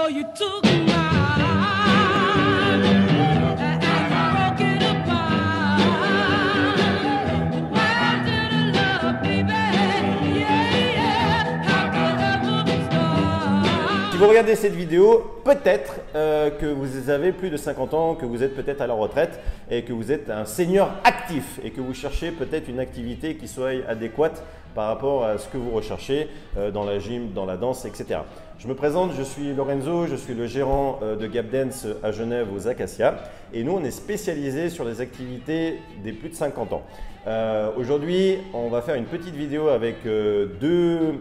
Oh, you took mine and broke it apart. Where did I love, baby? Yeah, yeah. How could ever start? Si vous regardez cette vidéo, peut-être que vous avez plus de 50 ans, que vous êtes peut-être à la retraite et que vous êtes un senior actif et que vous cherchez peut-être une activité qui soit adéquate par rapport à ce que vous recherchez dans la gym, dans la danse, etc. Je me présente, je suis Lorenzo, je suis le gérant de Gap Dance à Genève aux Acacias et nous on est spécialisé sur les activités des plus de 50 ans. Aujourd'hui, on va faire une petite vidéo avec deux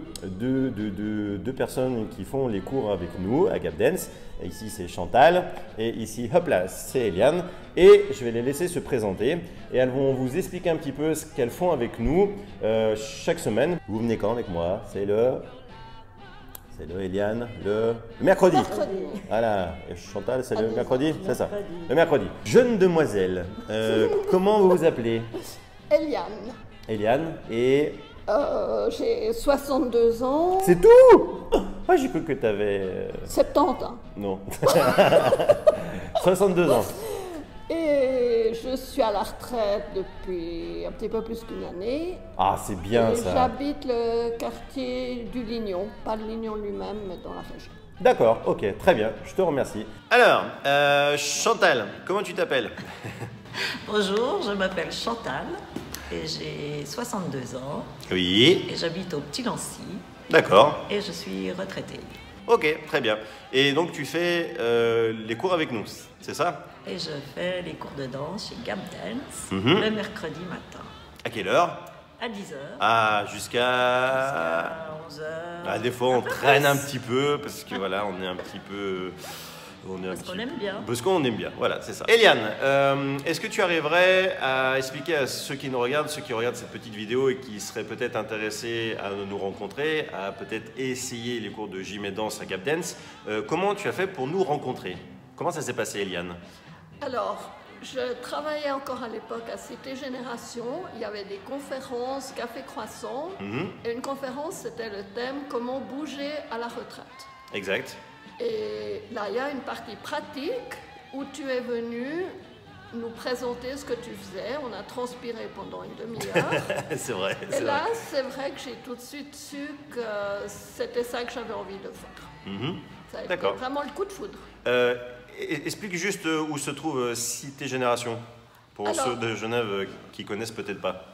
personnes qui font les cours avec nous à Gap Dance. Et ici, c'est Chantal et ici, hop là, c'est Eliane. Et je vais les laisser se présenter et elles vont vous expliquer un petit peu ce qu'elles font avec nous chaque semaine. Vous venez quand avec moi? C'est le Eliane, le mercredi. Voilà. Et Chantal, c'est le mercredi? C'est ça. Le mercredi. Jeune demoiselle, comment vous vous appelez? Eliane. Eliane et... J'ai 62 ans. C'est tout? Ah, j'ai cru que tu avais... 70 ans. Non. 62 ans. Et je suis à la retraite depuis un petit peu plus qu'une année. Ah, c'est bien Et ça. j'habite le quartier du Lignon. Pas le Lignon lui-même, mais dans la région. D'accord, ok, très bien, je te remercie. Alors, Chantal, comment tu t'appelles? Bonjour, je m'appelle Chantal et j'ai 62 ans Oui, et j'habite au Petit Lancy d'accord. et je suis retraitée. Ok, très bien. Et donc tu fais les cours avec nous, c'est ça? Et je fais les cours de danse chez Gap Dance Mhm. le mercredi matin À quelle heure? à 10h Ah, jusqu'à... à 11h. Ah, des fois on traîne un petit peu parce que voilà, on est un petit peu... Parce qu'on aime bien. Parce qu'on aime bien, voilà, c'est ça. Eliane, est-ce que tu arriverais à expliquer à ceux qui nous regardent, ceux qui regardent cette petite vidéo et qui seraient peut-être intéressés à nous rencontrer, à peut-être essayer les cours de gym et danse à Gap Dance, comment tu as fait pour nous rencontrer? Comment ça s'est passé, Eliane? Alors, je travaillais encore à l'époque à Cité Génération. Il y avait des conférences, Café Croissant. Et une conférence, c'était le thème « Comment bouger à la retraite ». Exact. Et là, il y a une partie pratique où tu es venu nous présenter ce que tu faisais. On a transpiré pendant une demi-heure. C'est vrai. Et là, c'est vrai que j'ai tout de suite su que c'était ça que j'avais envie de faire. Ça a été D'accord. vraiment le coup de foudre. Explique juste où se trouve Cité Génération, pour Alors, ceux de Genève qui connaissent peut-être pas.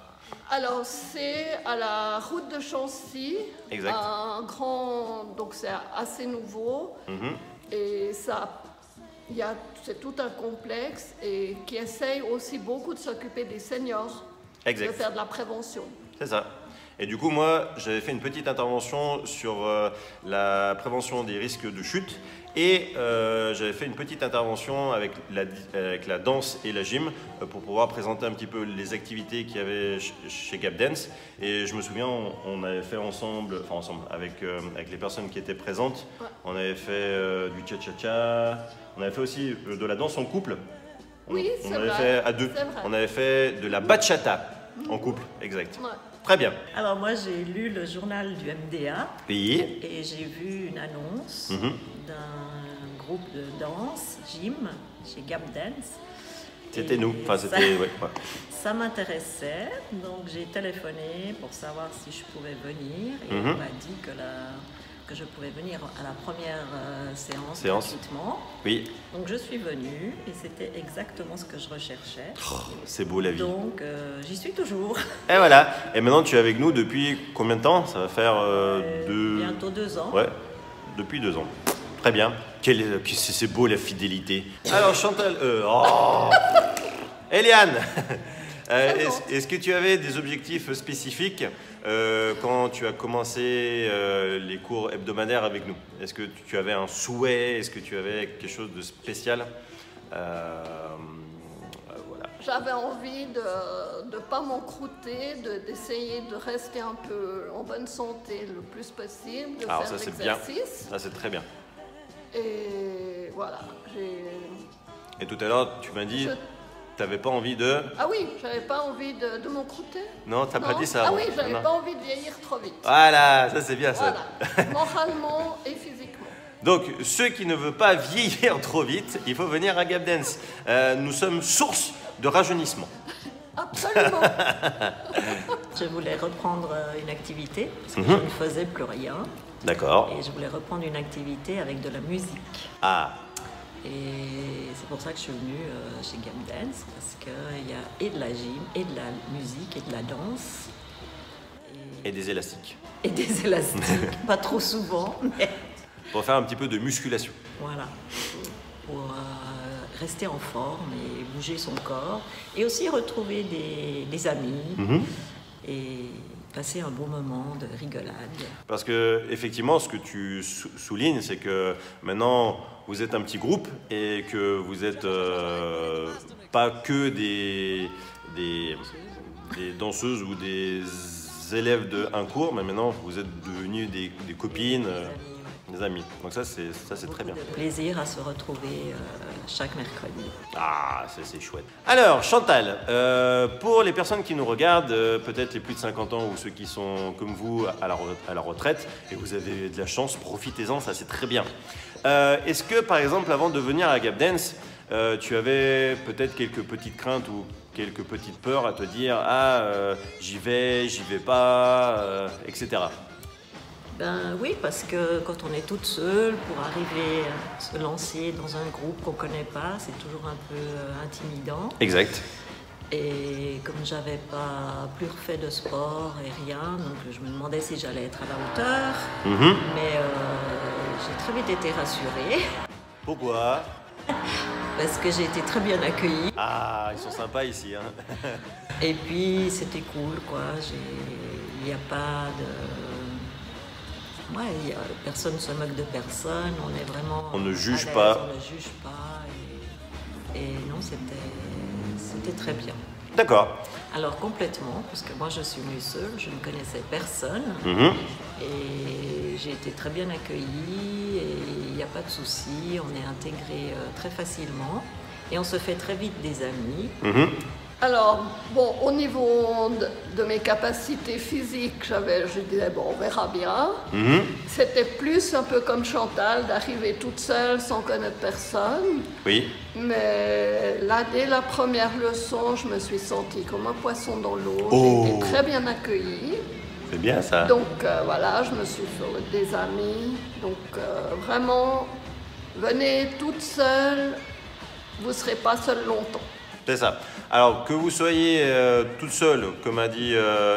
Alors, c'est à la route de Chancy. Exact. Un grand... Donc, c'est assez nouveau. Et ça... C'est tout un complexe et qui essaye aussi beaucoup de s'occuper des seniors. Exact. De faire de la prévention. C'est ça. Et du coup, moi, j'avais fait une petite intervention sur la prévention des risques de chute et j'avais fait une petite intervention avec la danse et la gym pour pouvoir présenter un petit peu les activités qu'il y avait chez Gap Dance. Et je me souviens, on avait fait ensemble, avec les personnes qui étaient présentes, Ouais. on avait fait du cha-cha-cha, on avait fait aussi de la danse en couple. Oui, On c'est avait vrai. fait à deux. C'est vrai. On avait fait de la bachata en couple, exact. Ouais. Très bien. Alors moi j'ai lu le journal du MDA Oui. et j'ai vu une annonce d'un groupe de danse, gym, chez Gap Dance. C'était Et nous. Enfin, ça- c'était. Ouais, ouais. Ça m'intéressait, donc j'ai téléphoné pour savoir si je pouvais venir et Mhm. on m'a dit que je pouvais venir à la première séance gratuitement. Oui. Donc je suis venue et c'était exactement ce que je recherchais. Oh, c'est beau la vie. Donc j'y suis toujours. Et voilà. Et maintenant, tu es avec nous depuis combien de temps? Ça va faire Bientôt 2 ans. Ouais, depuis 2 ans. Très bien. C'est beau la fidélité. Alors, Chantal. Eliane, est-ce que tu avais des objectifs spécifiques quand tu as commencé les cours hebdomadaires avec nous? Est-ce que tu avais un souhait? Est-ce que tu avais quelque chose de spécial? Voilà. J'avais envie de ne pas m'encrouter, d'essayer de rester un peu en bonne santé le plus possible, de Alors faire ça, c'est bien. l'exercice. Ça, c'est très bien. Et voilà, Et tout à l'heure, tu m'as dit, tu n'avais pas envie de... Ah oui, j'avais pas envie de m'encrouter. Non, t'as pas Non. dit ça. Ah avant. oui, j'avais Non. pas envie de vieillir trop vite. Voilà, ça c'est bien ça. Voilà, moralement et physiquement. Donc, ceux qui ne veulent pas vieillir trop vite, il faut venir à Gap Dance. Nous sommes source de rajeunissement. Absolument. Je voulais reprendre une activité, parce que je ne faisais plus rien. D'accord. Et je voulais reprendre une activité avec de la musique. Ah, Et c'est pour ça que je suis venue chez Gap Dance, parce qu'il y a et de la gym, et de la musique, et de la danse, et des élastiques. et des élastiques. Pas trop souvent, mais Pour faire un petit peu de musculation. voilà. Pour rester en forme et bouger son corps. Et aussi retrouver des amis et passer un bon moment de rigolade. Parce que effectivement, ce que tu soulignes, c'est que maintenant vous êtes un petit groupe et que vous êtes pas que des danseuses ou des élèves d'un cours, mais maintenant vous êtes devenus des copines, des amis. Donc ça c'est très bien. De plaisir à se retrouver chaque mercredi. Ah, ça c'est chouette. Alors, Chantal, pour les personnes qui nous regardent, peut-être les plus de 50 ans ou ceux qui sont comme vous à la retraite, et vous avez de la chance, profitez-en, ça c'est très bien. Est-ce que, par exemple, avant de venir à Gap Dance, tu avais peut-être quelques petites craintes ou quelques petites peurs à te dire « Ah, j'y vais pas, etc. » Ben oui, parce que quand on est toute seule, pour arriver à se lancer dans un groupe qu'on ne connaît pas, c'est toujours un peu intimidant. Exact. Et comme j'avais pas plus refait de sport et rien, donc je me demandais si j'allais être à la hauteur. Mais j'ai très vite été rassurée Pourquoi? parce que j'ai été très bien accueillie. Ah, ils sont sympas ici. Hein. Et puis c'était cool, quoi. Il n'y a pas de... Ouais, personne ne se moque de personne, on est vraiment... On ne juge à l'aise, pas. On ne juge pas. Et non, c'était très bien. D'accord. Alors complètement, parce que moi je suis venue seule, je ne connaissais personne. Et j'ai été très bien accueillie et il n'y a pas de souci, on est intégré très facilement. Et on se fait très vite des amis. Alors, bon, au niveau de mes capacités physiques, je disais, bon, on verra bien. C'était plus un peu comme Chantal, d'arriver toute seule sans connaître personne. Oui. Mais là, dès la première leçon, je me suis sentie comme un poisson dans l'eau. Oh. J'ai été très bien accueillie. C'est bien ça. Donc voilà, je me suis fait des amis. Donc vraiment, venez toute seule, vous ne serez pas seule longtemps. C'est ça. Alors, que vous soyez toute seule, comme a dit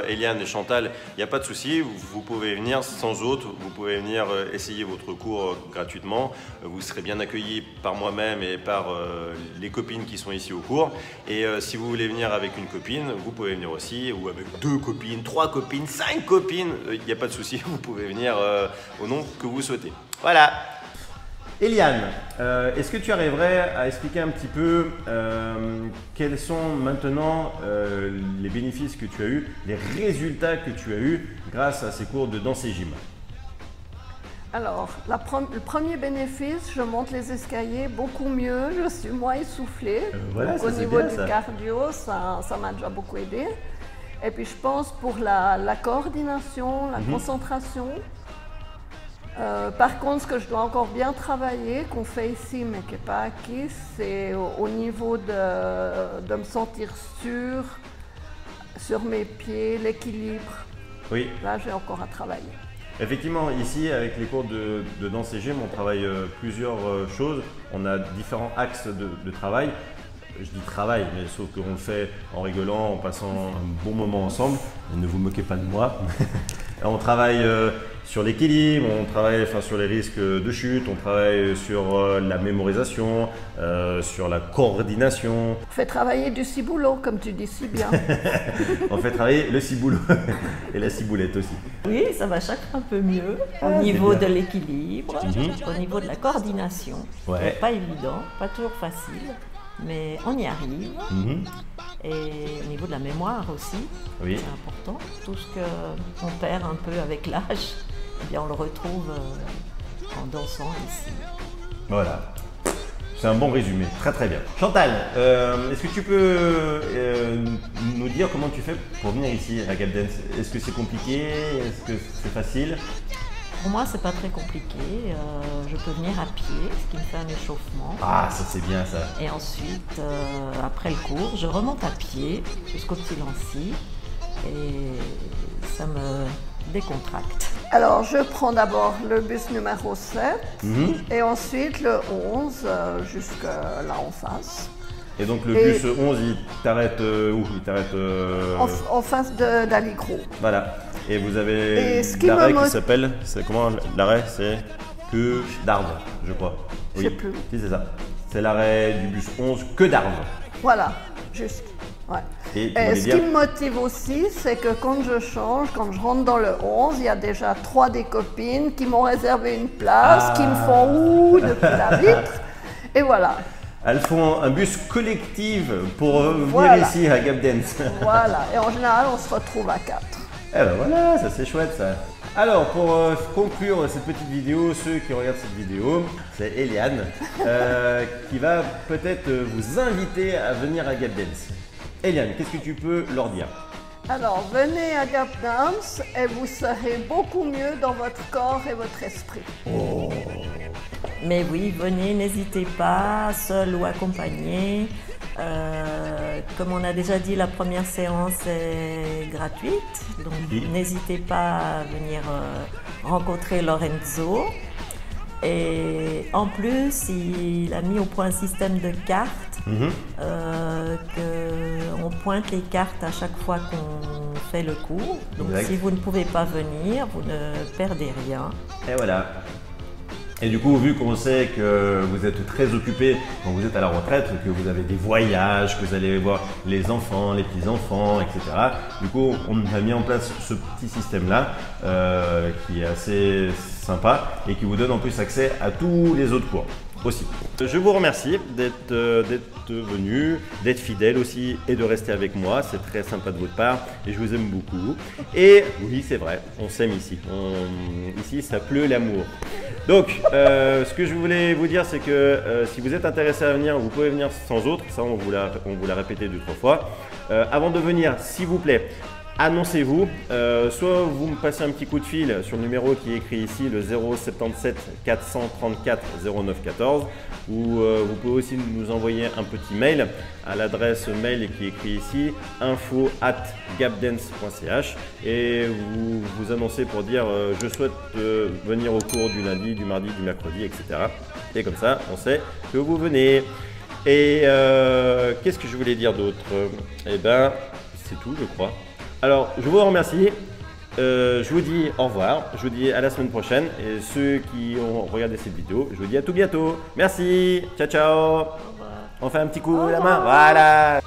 Eliane et Chantal, il n'y a pas de souci. Vous pouvez venir sans autre. Vous pouvez venir essayer votre cours gratuitement. Vous serez bien accueillis par moi-même et par les copines qui sont ici au cours. Et si vous voulez venir avec une copine, vous pouvez venir aussi, ou avec 2 copines, 3 copines, 5 copines. Il n'y a pas de souci. Vous pouvez venir au nom que vous souhaitez. Voilà. Eliane, est-ce que tu arriverais à expliquer un petit peu quels sont maintenant les bénéfices que tu as eus, les résultats que tu as eus grâce à ces cours de danse et gym? Alors, le premier bénéfice, je monte les escaliers beaucoup mieux, je suis moins essoufflée. Voilà, Donc, ça, au c'est niveau bien, du ça. cardio, ça m'a déjà beaucoup aidé. Et puis je pense pour la coordination, la concentration. Par contre, ce que je dois encore bien travailler, qu'on fait ici mais qui n'est pas acquis, c'est au niveau de me sentir sûre sur mes pieds, l'équilibre. Oui. Là, j'ai encore à travailler. Effectivement, ici, avec les cours de danse et gym, on travaille plusieurs choses. On a différents axes de travail. Je dis travail, mais sauf qu'on le fait en rigolant, en passant un bon moment ensemble. Et ne vous moquez pas de moi. On travaille sur l'équilibre, on travaille sur les risques de chute, on travaille sur la mémorisation, sur la coordination. On fait travailler du ciboulot, comme tu dis si bien. On fait travailler le ciboulot et la ciboulette aussi. Oui, ça va chaque fois un peu mieux au c'est niveau bien. de l'équilibre, au niveau de la coordination. Ouais. Pas évident, pas toujours facile, mais on y arrive. Et au niveau de la mémoire aussi, Oui. c'est important. Tout ce qu'on perd un peu avec l'âge, eh bien on le retrouve en dansant ici. Voilà. C'est un bon résumé, très très bien. Chantal, est-ce que tu peux nous dire comment tu fais pour venir ici à Gap Dance? Est-ce que c'est compliqué? Est-ce que c'est facile? pour moi, c'est pas très compliqué. Je peux venir à pied, ce qui me fait un échauffement. Ah, ça c'est bien ça. Et ensuite, après le cours, je remonte à pied jusqu'au petit Lancy et ça me décontracte. Alors, je prends d'abord le bus numéro 7 et ensuite le 11 jusqu'à là en face. Et donc le Et- bus 11, il t'arrête où? Il t'arrête En face d'Aligro. Voilà. Et vous avez Et ce qui l'arrêt me qui mot- s'appelle, c'est comment l'arrêt? C'est que d'Arves, je crois. Je sais plus. Si, c'est ça. C'est l'arrêt du bus 11 que d'Arves. Voilà, juste. Ouais. Et tu Et voulais ce dire qui me motive aussi, c'est que quand je change, quand je rentre dans le 11, il y a déjà 3 des copines qui m'ont réservé une place, qui me font ouh depuis la vitre. Et voilà, elles font un bus collectif pour venir Voilà. ici à Gap Dance. voilà. Et en général, on se retrouve à 4. Eh ben voilà, ça c'est chouette ça. Alors pour conclure cette petite vidéo, ceux qui regardent cette vidéo, c'est Eliane qui va peut-être vous inviter à venir à Gap Dance. Eliane, qu'est-ce que tu peux leur dire? Alors, venez à Gap Dance et vous serez beaucoup mieux dans votre corps et votre esprit. Mais oui, venez, n'hésitez pas, seul ou accompagné. Comme on a déjà dit, la première séance est gratuite, donc Oui. n'hésitez pas à venir rencontrer Lorenzo. Et en plus, il a mis au point un système de cartes, on pointe les cartes à chaque fois qu'on fait le cours. Donc Exact. si vous ne pouvez pas venir, vous ne perdez rien. Et voilà. Et du coup, vu qu'on sait que vous êtes très occupé quand vous êtes à la retraite, que vous avez des voyages, que vous allez voir les enfants, les petits-enfants, etc. Du coup, on a mis en place ce petit système-là qui est assez sympa et qui vous donne en plus accès à tous les autres cours aussi. Je vous remercie d'être venu, d'être fidèle aussi et de rester avec moi. C'est très sympa de votre part et je vous aime beaucoup. Et oui, c'est vrai, on s'aime ici. Ici, ça pleut l'amour. Donc, ce que je voulais vous dire, c'est que si vous êtes intéressé à venir, vous pouvez venir sans autre. Ça, on vous l'a répété 2-3 fois. Avant de venir, s'il vous plaît, annoncez-vous. Soit vous me passez un petit coup de fil sur le numéro qui est écrit ici, le 077 434 09 14. Ou vous pouvez aussi nous envoyer un petit mail à l'adresse mail qui est écrit ici, info@gapdance.ch, et vous vous annoncez pour dire je souhaite venir au cours du lundi, du mardi, du mercredi, etc. Et comme ça, on sait que vous venez. Et qu'est-ce que je voulais dire d'autre? Eh ben, c'est tout, je crois. Alors, je vous remercie. Je vous dis au revoir. Je vous dis à la semaine prochaine. Et ceux qui ont regardé cette vidéo, je vous dis à tout bientôt. Merci. Ciao, ciao. On fait un petit coup de la main. Voilà.